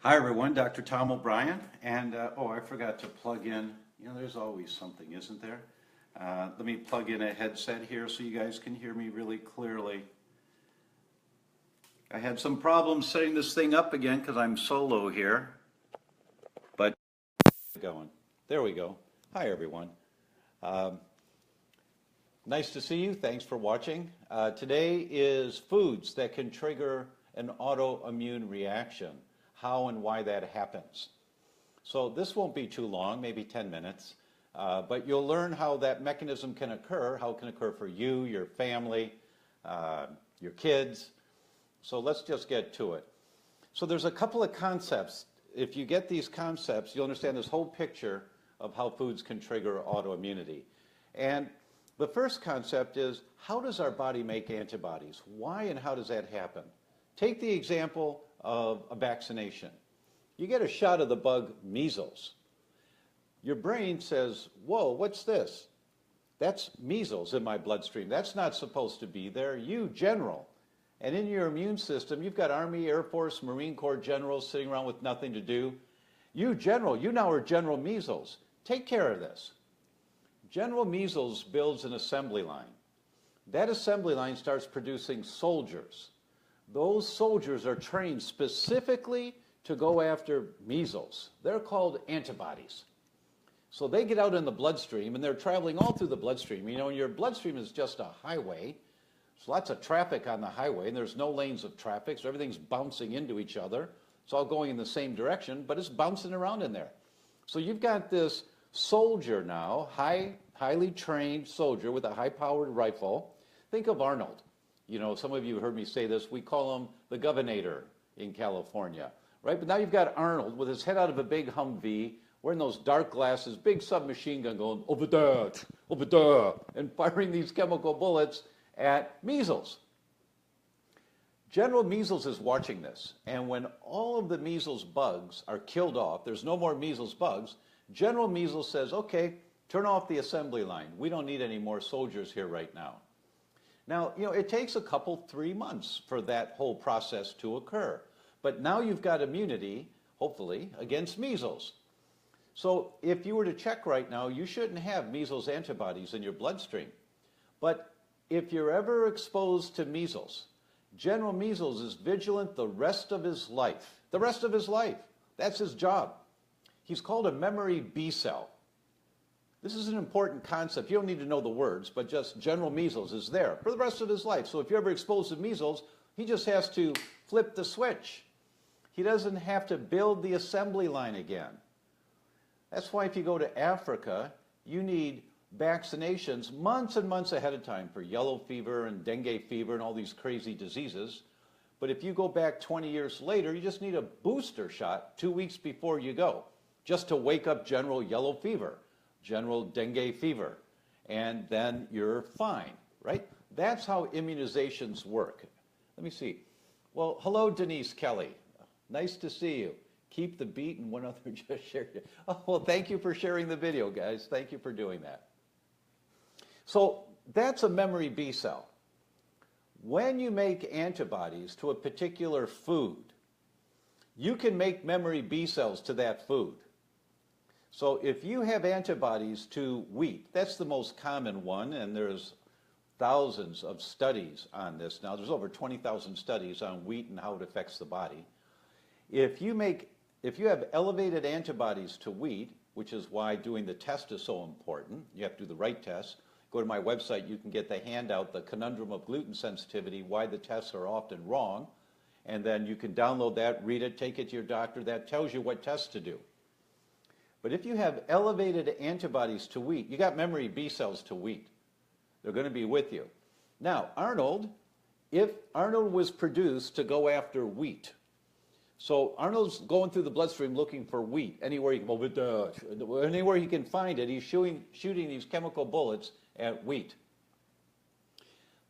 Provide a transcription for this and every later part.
Hi everyone, Dr. Tom O'Brien, and oh, I forgot to plug in, there's always something, isn't there? Let me plug in a headset here so you guys can hear me really clearly. I had some problems setting this thing up again because I'm solo here, but going. There we go. Hi everyone. Nice to see you. Thanks for watching. Today is foods that can trigger an autoimmune reaction. How and why that happens. So this won't be too long, maybe 10 minutes, but you'll learn how that mechanism can occur, how it can occur for you, your family, your kids. So let's just get to it. So there's a couple of concepts. If you get these concepts, you'll understand this whole picture of how foods can trigger autoimmunity. And the first concept is, how does our body make antibodies? Why and how does that happen? Take the example of a vaccination. You get a shot of the bug measles. Your brain says, whoa, what's this? That's measles in my bloodstream. That's not supposed to be there. You, general. And in your immune system, you've got Army, Air Force, Marine Corps generals sitting around with nothing to do. You, general, you now are General Measles. Take care of this. General Measles builds an assembly line. That assembly line starts producing soldiers. Those soldiers are trained specifically to go after measles. They're called antibodies. So they get out in the bloodstream, and they're traveling all through the bloodstream. You know, your bloodstream is just a highway. There's lots of traffic on the highway, and there's no lanes of traffic, so everything's bouncing into each other. It's all going in the same direction, but it's bouncing around in there. So you've got this soldier now, highly trained soldier with a high-powered rifle. Think of Arnold. You know, some of you heard me say this. We call him the Governator in California, right? But now you've got Arnold with his head out of a big Humvee, wearing those dark glasses, big submachine gun going, over there, and firing these chemical bullets at measles. General Measles is watching this, and when all of the measles bugs are killed off, there's no more measles bugs, General Measles says, okay, turn off the assembly line. We don't need any more soldiers here right now. Now, you know, it takes a couple, 3 months for that whole process to occur. But now you've got immunity, hopefully, against measles. So if you were to check right now, you shouldn't have measles antibodies in your bloodstream. But if you're ever exposed to measles, General Measles is vigilant the rest of his life. The rest of his life. That's his job. He's called a memory B cell. This is an important concept. You don't need to know the words, but just General Measles is there for the rest of his life. So if you're ever exposed to measles, he just has to flip the switch. He doesn't have to build the assembly line again. That's why if you go to Africa, you need vaccinations months and months ahead of time for yellow fever and dengue fever and all these crazy diseases. But if you go back 20 years later, you just need a booster shot 2 weeks before you go, just to wake up general yellow fever, general dengue fever, and then you're fine, right? That's how immunizations work. Let me see. Well, hello, Denise Kelly. Nice to see you. Keep the beat, and one other just shared it. Oh, well, thank you for sharing the video, guys. Thank you for doing that. So that's a memory B cell. When you make antibodies to a particular food, you can make memory B cells to that food. So if you have antibodies to wheat, that's the most common one, and there's thousands of studies on this now. There's over 20,000 studies on wheat and how it affects the body. If you have elevated antibodies to wheat, which is why doing the test is so important, you have to do the right test. Go to my website, you can get the handout, The Conundrum of Gluten Sensitivity, Why the Tests Are Often Wrong, and then you can download that, read it, take it to your doctor. That tells you what tests to do. But if you have elevated antibodies to wheat, you got memory B cells to wheat. They're going to be with you. Now, if Arnold was produced to go after wheat, so Arnold's going through the bloodstream looking for wheat. Anywhere he can find it, he's shooting these chemical bullets at wheat.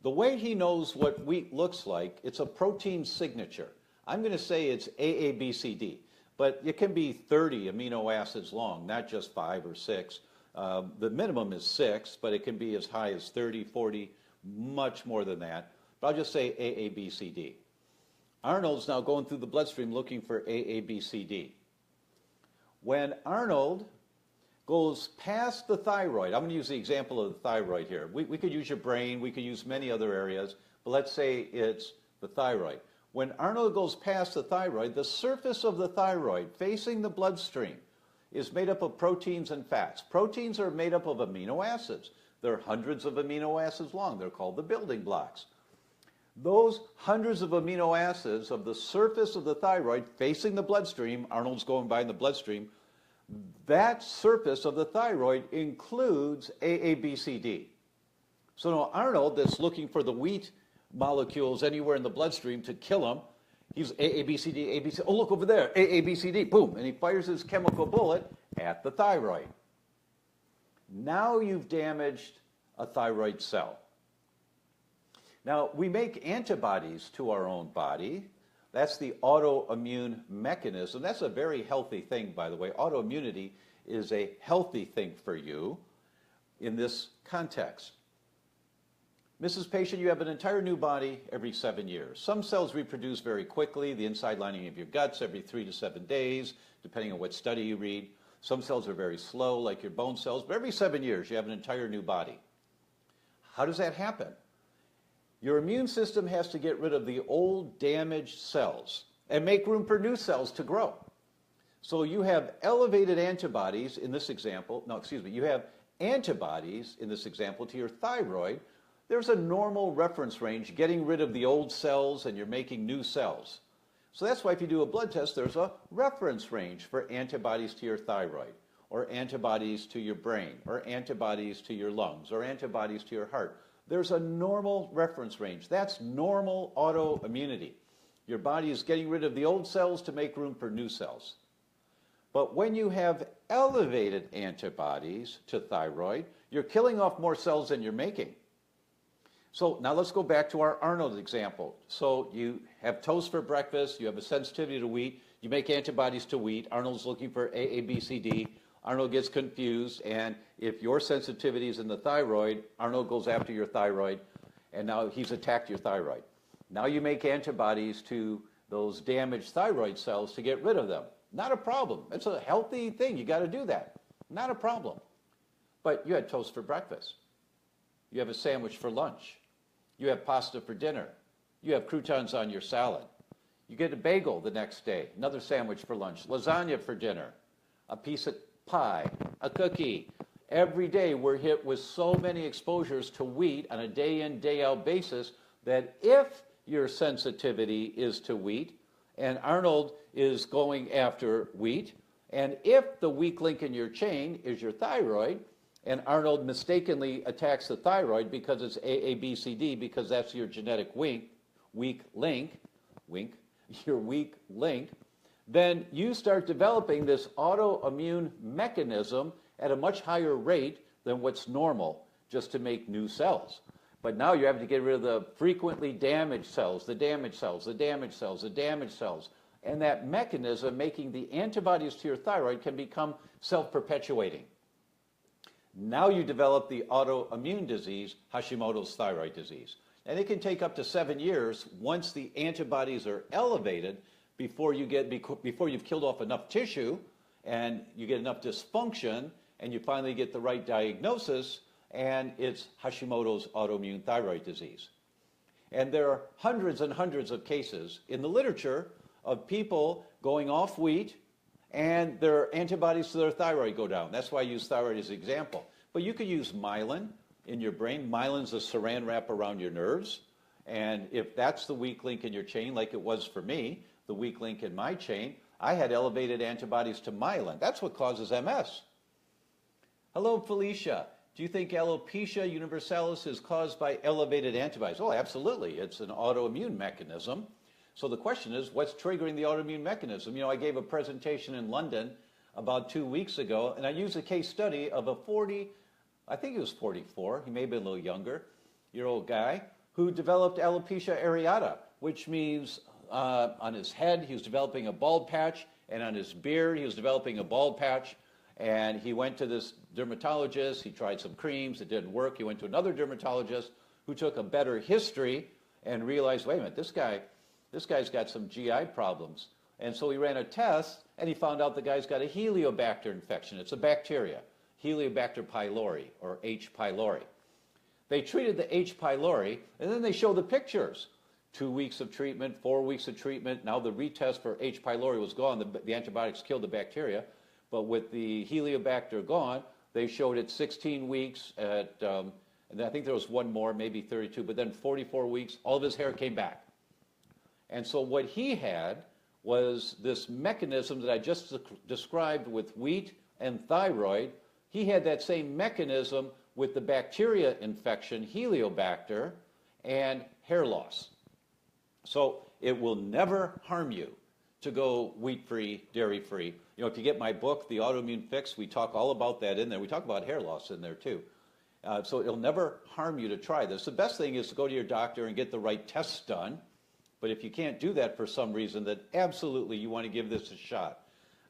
The way he knows what wheat looks like, it's a protein signature. I'm going to say it's AABCD. But it can be 30 amino acids long, not just 5 or 6. The minimum is 6, but it can be as high as 30, 40, much more than that. But I'll just say AABCD. Arnold's now going through the bloodstream looking for AABCD. When Arnold goes past the thyroid, I'm going to use the example of the thyroid here. We could use your brain, we could use many other areas, but let's say it's the thyroid. When Arnold goes past the thyroid, the surface of the thyroid facing the bloodstream is made up of proteins and fats. Proteins are made up of amino acids. There are hundreds of amino acids long. They're called the building blocks. Those hundreds of amino acids of the surface of the thyroid facing the bloodstream, Arnold's going by in the bloodstream, that surface of the thyroid includes AABCD. So now Arnold, that's looking for the wheat molecules anywhere in the bloodstream to kill him, he's AABCD, ABC, oh look over there, AABCD, boom, and he fires his chemical bullet at the thyroid. Now you've damaged a thyroid cell. Now, we make antibodies to our own body. That's the autoimmune mechanism. That's a very healthy thing, by the way. Autoimmunity is a healthy thing for you in this context. Mrs. Patient, you have an entire new body every 7 years. Some cells reproduce very quickly, the inside lining of your guts every 3 to 7 days, depending on what study you read. Some cells are very slow, like your bone cells, but every 7 years you have an entire new body. How does that happen? Your immune system has to get rid of the old damaged cells and make room for new cells to grow. So you have elevated antibodies in this example, you have antibodies in this example to your thyroid. There's a normal reference range, getting rid of the old cells and you're making new cells. So that's why if you do a blood test, there's a reference range for antibodies to your thyroid, or antibodies to your brain, or antibodies to your lungs, or antibodies to your heart. There's a normal reference range. That's normal autoimmunity. Your body is getting rid of the old cells to make room for new cells. But when you have elevated antibodies to thyroid, you're killing off more cells than you're making. So now let's go back to our Arnold example. So you have toast for breakfast, you have a sensitivity to wheat, you make antibodies to wheat, Arnold's looking for AABCD, Arnold gets confused, and if your sensitivity is in the thyroid, Arnold goes after your thyroid, and now he's attacked your thyroid. Now you make antibodies to those damaged thyroid cells to get rid of them. Not a problem. It's a healthy thing. You got to do that. Not a problem. But you had toast for breakfast. You have a sandwich for lunch. You have pasta for dinner. You have croutons on your salad. You get a bagel the next day, another sandwich for lunch, lasagna for dinner, a piece of pie, a cookie. Every day we're hit with so many exposures to wheat on a day in, day out basis that if your sensitivity is to wheat, and Arnold is going after wheat, and if the weak link in your chain is your thyroid, and Arnold mistakenly attacks the thyroid because it's AABCD, because that's your genetic weak link, then you start developing this autoimmune mechanism at a much higher rate than what's normal, just to make new cells. But now you have to get rid of the frequently damaged cells, the damaged cells, the damaged cells, the damaged cells. And that mechanism, making the antibodies to your thyroid, can become self-perpetuating. Now you develop the autoimmune disease, Hashimoto's thyroid disease. And it can take up to 7 years once the antibodies are elevated before you've killed off enough tissue and you get enough dysfunction and you finally get the right diagnosis, and it's Hashimoto's autoimmune thyroid disease. And there are hundreds and hundreds of cases in the literature of people going off wheat and their antibodies to their thyroid go down. That's why I use thyroid as an example. But you could use myelin in your brain. Myelin's a saran wrap around your nerves. And if that's the weak link in your chain, like it was for me, the weak link in my chain, I had elevated antibodies to myelin. That's what causes MS. Hello, Felicia. Do you think alopecia universalis is caused by elevated antibodies? Oh, absolutely. It's an autoimmune mechanism. So the question is, what's triggering the autoimmune mechanism? You know, I gave a presentation in London about 2 weeks ago, and I used a case study of a I think he was 44, he may have been a little younger, year-old guy, who developed alopecia areata, which means on his head he was developing a bald patch, and on his beard he was developing a bald patch. And he went to this dermatologist, he tried some creams, it didn't work. He went to another dermatologist who took a better history and realized, wait a minute, this guy this guy's got some GI problems. And so he ran a test, and he found out the guy's got a Heliobacter infection. It's a bacteria, Heliobacter pylori, or H. pylori. They treated the H. pylori, and then they show the pictures. 2 weeks of treatment, 4 weeks of treatment. Now the retest for H. pylori was gone. The antibiotics killed the bacteria. But with the Heliobacter gone, they showed it 16 weeks at, and I think there was one more, maybe 32, but then 44 weeks, all of his hair came back. And so what he had was this mechanism that I just described with wheat and thyroid. He had that same mechanism with the bacteria infection, Heliobacter, and hair loss. So it will never harm you to go wheat-free, dairy-free. You know, if you get my book, The Autoimmune Fix, we talk all about that in there. We talk about hair loss in there too. So it'll never harm you to try this. The best thing is to go to your doctor and get the right tests done. But if you can't do that for some reason, then absolutely you want to give this a shot.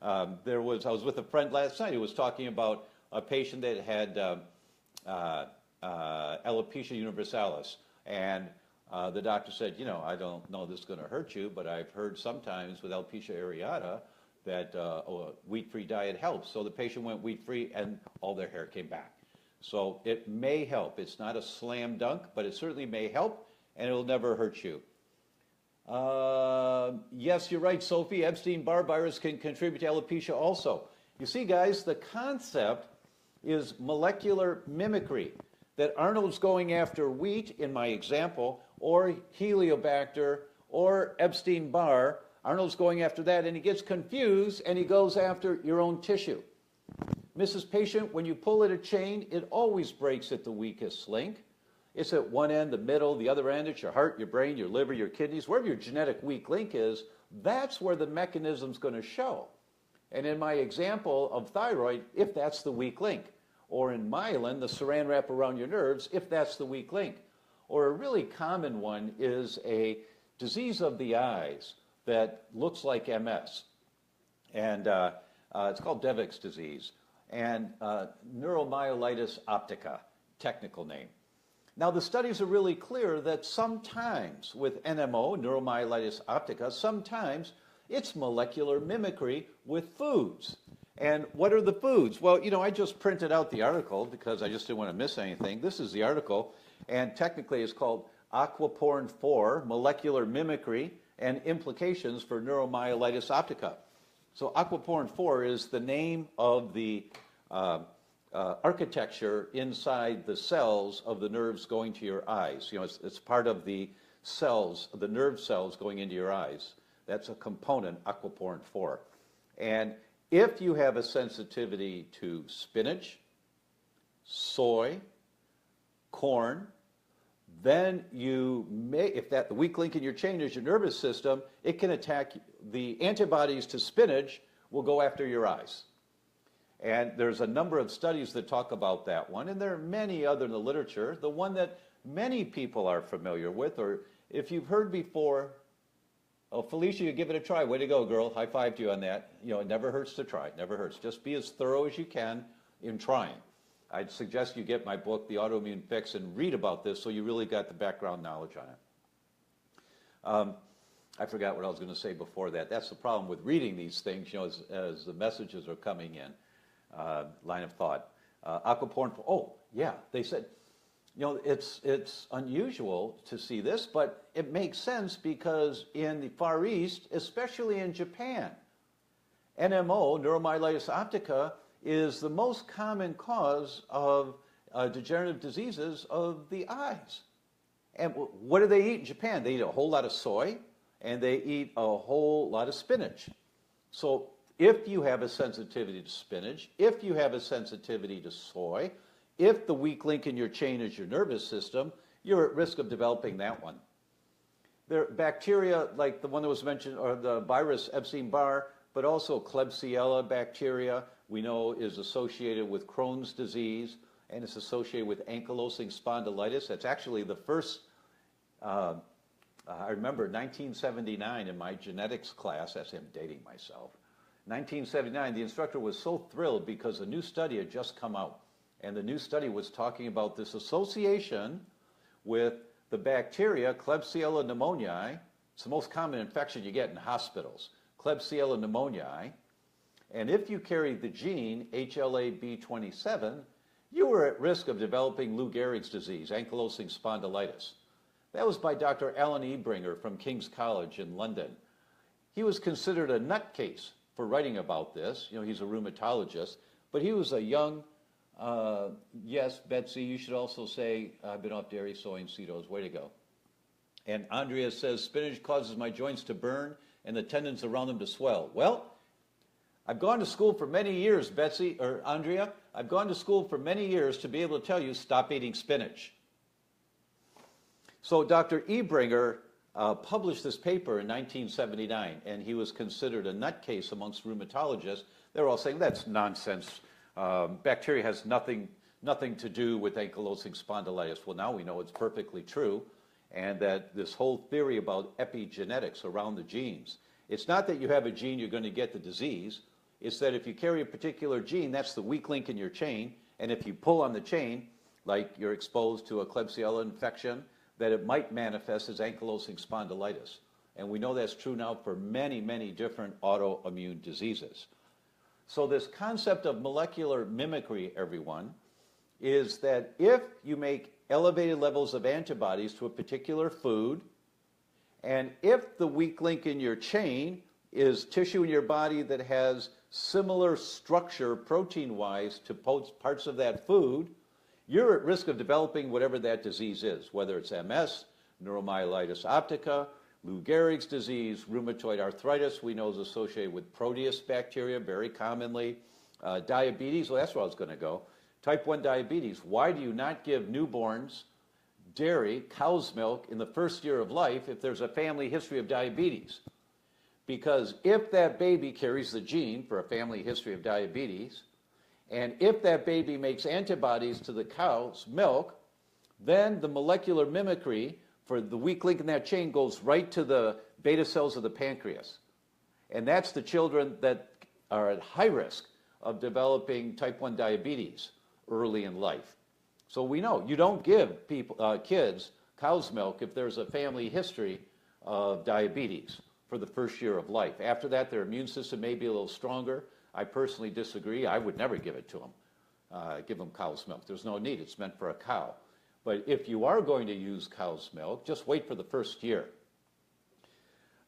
I was with a friend last night who was talking about a patient that had alopecia universalis. And the doctor said, you know, I don't know this is going to hurt you, but I've heard sometimes with alopecia areata that a wheat-free diet helps. So the patient went wheat-free and all their hair came back. So it may help. It's not a slam dunk, but it certainly may help, and it'll never hurt you. Yes, you're right, Sophie. Epstein-Barr virus can contribute to alopecia also. You see, guys, the concept is molecular mimicry, that Arnold's going after wheat, in my example, or Heliobacter, or Epstein-Barr. Arnold's going after that, and he gets confused, and he goes after your own tissue. Mrs. Patient, when you pull at a chain, it always breaks at the weakest link. It's at one end, the middle, the other end, it's your heart, your brain, your liver, your kidneys. Wherever your genetic weak link is, that's where the mechanism's going to show. And in my example of thyroid, if that's the weak link. Or in myelin, the saran wrap around your nerves, if that's the weak link. Or a really common one is a disease of the eyes that looks like MS. And it's called Devick's disease. And neuromyelitis optica, technical name. Now, the studies are really clear that sometimes with NMO, neuromyelitis optica, sometimes it's molecular mimicry with foods. And what are the foods? Well, you know, I just printed out the article because I just didn't want to miss anything. This is the article, and technically it's called Aquaportin 4, Molecular Mimicry and Implications for Neuromyelitis Optica. So Aquaportin 4 is the name of the architecture inside the cells of the nerves going to your eyes. You know, it's part of the cells, the nerve cells going into your eyes. That's a component, Aquaportin 4. And if you have a sensitivity to spinach, soy, corn, then you may, if that the weak link in your chain is your nervous system, it can attack, the antibodies to spinach will go after your eyes. And there's a number of studies that talk about that one, and there are many other in the literature. The one that many people are familiar with, or if you've heard before, oh, Felicia, you give it a try. Way to go, girl. High five to you on that. You know, it never hurts to try. It never hurts. Just be as thorough as you can in trying. I'd suggest you get my book, The Autoimmune Fix, and read about this so you really got the background knowledge on it. I forgot what I was going to say before that. That's the problem with reading these things, you know, as the messages are coming in. Line of thought. Aquaportin, oh, yeah, they said, you know, it's unusual to see this, but it makes sense because in the Far East, especially in Japan, NMO, neuromyelitis optica, is the most common cause of degenerative diseases of the eyes. And what do they eat in Japan? They eat a whole lot of soy, and they eat a whole lot of spinach. So if you have a sensitivity to spinach, if you have a sensitivity to soy, if the weak link in your chain is your nervous system, you're at risk of developing that one. There are bacteria like the one that was mentioned, or the virus Epstein-Barr, but also Klebsiella bacteria, we know is associated with Crohn's disease, and it's associated with ankylosing spondylitis. That's actually the first, I remember 1979 in my genetics class, that's him dating myself. 1979, the instructor was so thrilled because a new study had just come out. And the new study was talking about this association with the bacteria Klebsiella pneumoniae It's the most common infection you get in hospitals, Klebsiella pneumoniae. And if you carry the gene HLA-B27, you were at risk of developing Lou Gehrig's disease, ankylosing spondylitis. That was by Dr. Alan Ebringer from King's College in London. He was considered a nutcase for writing about this. You know, he's a rheumatologist, but he was a young, yes, Betsy, you should also say, I've been off dairy, soy, and Cetos. Way to go. And Andrea says, spinach causes my joints to burn and the tendons around them to swell. Well, I've gone to school for many years, Betsy, or Andrea, I've gone to school for many years to be able to tell you, stop eating spinach. So Dr. Ebringer published this paper in 1979, and he was considered a nutcase amongst rheumatologists. They were all saying, that's nonsense. Bacteria has nothing to do with ankylosing spondylitis. Well, now we know it's perfectly true, and that this whole theory about epigenetics around the genes, it's not that you have a gene, you're going to get the disease. It's that if you carry a particular gene, that's the weak link in your chain, and if you pull on the chain, like you're exposed to a Klebsiella infection, that it might manifest as ankylosing spondylitis. And we know that's true now for many, many different autoimmune diseases. So this concept of molecular mimicry, everyone, is that if you make elevated levels of antibodies to a particular food, and if the weak link in your chain is tissue in your body that has similar structure protein-wise to parts of that food, you're at risk of developing whatever that disease is, whether it's MS, neuromyelitis optica, Lou Gehrig's disease, rheumatoid arthritis, we know is associated with Proteus bacteria very commonly, diabetes, well, that's where I was going to go. Type 1 diabetes, why do you not give newborns dairy, cow's milk, in the first year of life if there's a family history of diabetes? Because if that baby carries the gene for a family history of diabetes, and if that baby makes antibodies to the cow's milk, then the molecular mimicry for the weak link in that chain goes right to the beta cells of the pancreas. And that's the children that are at high risk of developing type 1 diabetes early in life. So we know you don't give kids cow's milk if there's a family history of diabetes for the first year of life. After that, their immune system may be a little stronger. I personally disagree. I would never give it to them, give them cow's milk. There's no need. It's meant for a cow. But if you are going to use cow's milk, just wait for the first year.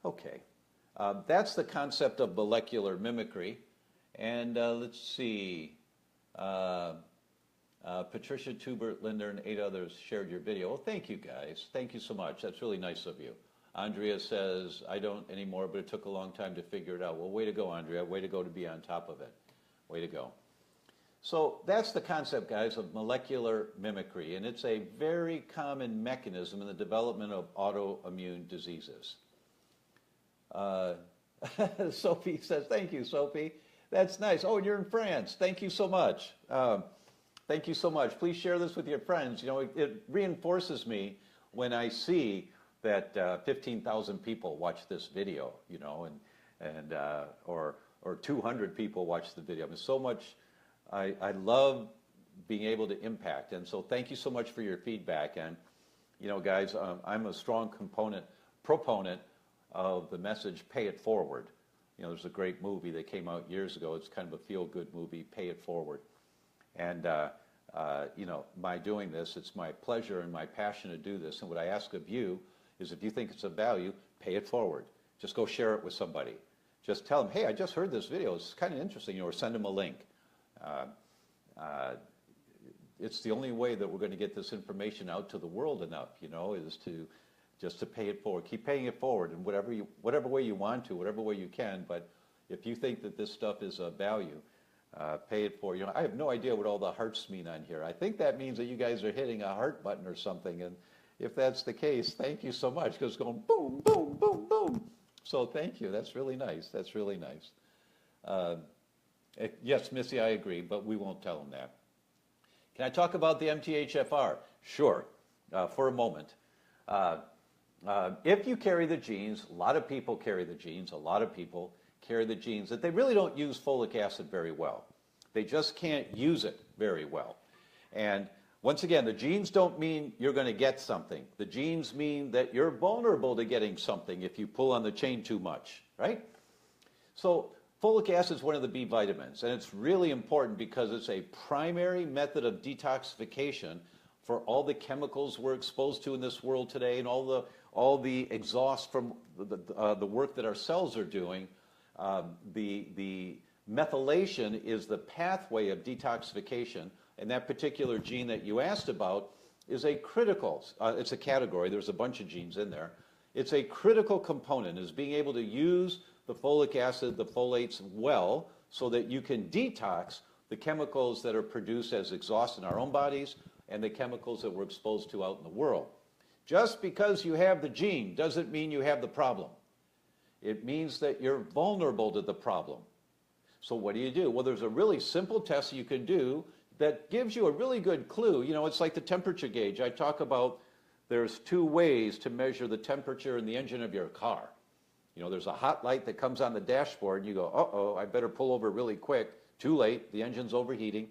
Okay. That's the concept of molecular mimicry. And let's see. Patricia, Tubert, Linder, and 8 others shared your video. Well, thank you, guys. Thank you so much. That's really nice of you. Andrea says, I don't anymore, but it took a long time to figure it out. Well, way to go, Andrea. Way to go to be on top of it. Way to go. So that's the concept, guys, of molecular mimicry, and it's a very common mechanism in the development of autoimmune diseases. Sophie says, thank you, Sophie. That's nice. Oh, and you're in France. Thank you so much. Thank you so much. Please share this with your friends. You know, it reinforces me when I see that 15,000 people watch this video, you know, or 200 people watch the video. I mean, so much. I love being able to impact, and so thank you so much for your feedback. And you know, guys, I'm a strong proponent of the message "Pay It Forward." You know, there's a great movie that came out years ago. It's kind of a feel-good movie, "Pay It Forward." And you know, by doing this, it's my pleasure and my passion to do this. And what I ask of you is, if you think it's of value, pay it forward. Just go share it with somebody. Just tell them, hey, I just heard this video. It's kind of interesting, you know, or send them a link. It's the only way that we're going to get this information out to the world enough, you know, is just to pay it forward. Keep paying it forward in whatever way you want to, whatever way you can. But if you think that this stuff is of value, pay it forward. You know, I have no idea what all the hearts mean on here. I think that means that you guys are hitting a heart button or something. And if that's the case, thank you so much, because it's going boom, boom, boom, boom. So thank you. That's really nice. That's really nice. Yes, Missy, I agree, but we won't tell them that. Can I talk about the MTHFR? Sure, for a moment. If you carry the genes, a lot of people carry the genes, that they really don't use folic acid very well. They just can't use it very well. And Once again, the genes don't mean you're going to get something. The genes mean that you're vulnerable to getting something if you pull on the chain too much, right? So folic acid is one of the B vitamins, and it's really important because it's a primary method of detoxification for all the chemicals we're exposed to in this world today and all the exhaust from the work that our cells are doing. The methylation is the pathway of detoxification, and that particular gene that you asked about is a critical, it's a category, there's a bunch of genes in there. It's a critical component, is being able to use the folic acid, the folates well, so that you can detox the chemicals that are produced as exhaust in our own bodies and the chemicals that we're exposed to out in the world. Just because you have the gene doesn't mean you have the problem. It means that you're vulnerable to the problem. So what do? Well, there's a really simple test you can do that gives you a really good clue. You know, it's like the temperature gauge. I talk about there's two ways to measure the temperature in the engine of your car. You know, there's a hot light that comes on the dashboard, and you go, uh-oh, I better pull over really quick. Too late, the engine's overheating.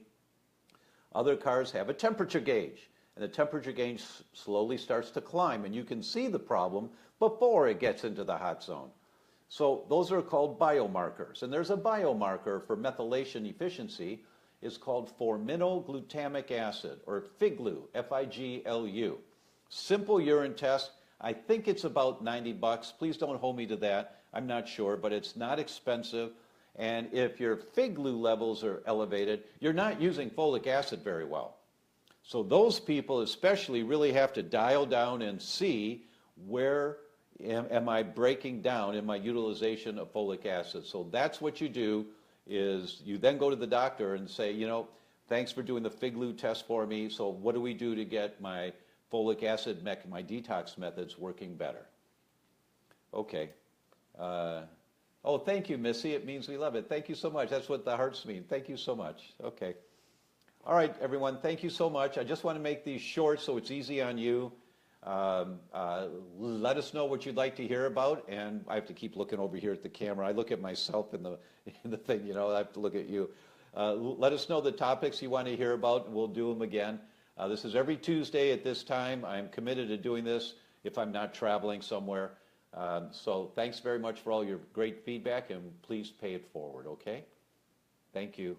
Other cars have a temperature gauge, and the temperature gauge slowly starts to climb, and you can see the problem before it gets into the hot zone. So those are called biomarkers, and there's a biomarker for methylation efficiency. It's called forminoglutamic acid, or FIGLU, F-I-G-L-U. Simple urine test. I think it's about $90. Please don't hold me to that. I'm not sure, but it's not expensive. And if your FIGLU levels are elevated, you're not using folic acid very well. So those people especially really have to dial down and see where am I breaking down in my utilization of folic acid. So that's what you do, is you then go to the doctor and say, you know, thanks for doing the FIGLU test for me. So what do we do to get my folic acid, my detox methods working better? Okay. Oh, thank you, Missy. It means we love it. Thank you so much. That's what the hearts mean. Thank you so much. Okay. All right, everyone. Thank you so much. I just want to make these short so it's easy on you. Let us know what you'd like to hear about, and I have to keep looking over here at the camera. I look at myself in the thing, you know, I have to look at you. Let us know the topics you want to hear about, and we'll do them again. This is every Tuesday at this time. I'm committed to doing this if I'm not traveling somewhere. So thanks very much for all your great feedback, and please pay it forward, okay? Thank you.